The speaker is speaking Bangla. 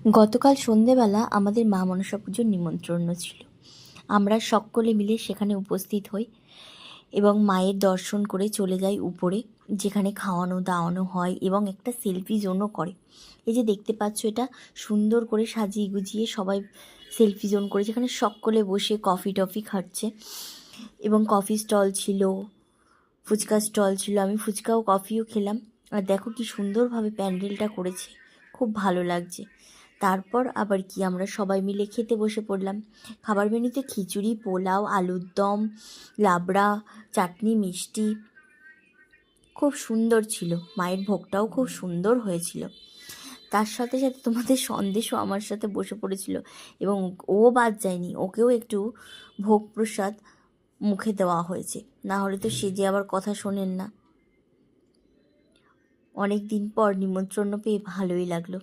গতকাল সন্ধেবেলা আমাদের মা মনসা পুজোর নিমন্ত্রণ ছিল। আমরা সকলে মিলে সেখানে উপস্থিত হই এবং মায়ের দর্শন করে চলে যাই উপরে, যেখানে খাওয়ানো দাওয়ানো হয় এবং একটা সেলফি জোনও করে। এই যে দেখতে পাচ্ছ, এটা সুন্দর করে সাজিয়ে গুজিয়ে সবাই সেলফি জোন করে, যেখানে সকলে বসে কফি টফি খাচ্ছে এবং কফি স্টল ছিল, ফুচকা স্টল ছিল। আমি ফুচকা ও কফিও খেলাম। আর দেখো কি সুন্দরভাবে প্যান্ডেলটা করেছে, খুব ভালো লাগছে। তারপর আবার কি, আমরা সবাই মিলে খেতে বসে পড়লাম। খাবার মেনুতে খিচুড়ি, পোলাও, আলুর দম, লাবড়া, চাটনি, মিষ্টি খুব সুন্দর ছিল। মায়ের ভোগটাও খুব সুন্দর হয়েছিল। তার সাথে সাথে তোমাদের সন্দেশও আমার সাথে বসে পড়েছিল এবং ও বাদ যায়নি, ওকেও একটু ভোগ প্রসাদ মুখে দেওয়া হয়েছে, না হলে তো সে যে আবার কথা শোনেন না। অনেক দিন পর নিমন্ত্রণ পেয়ে ভালোই লাগলো।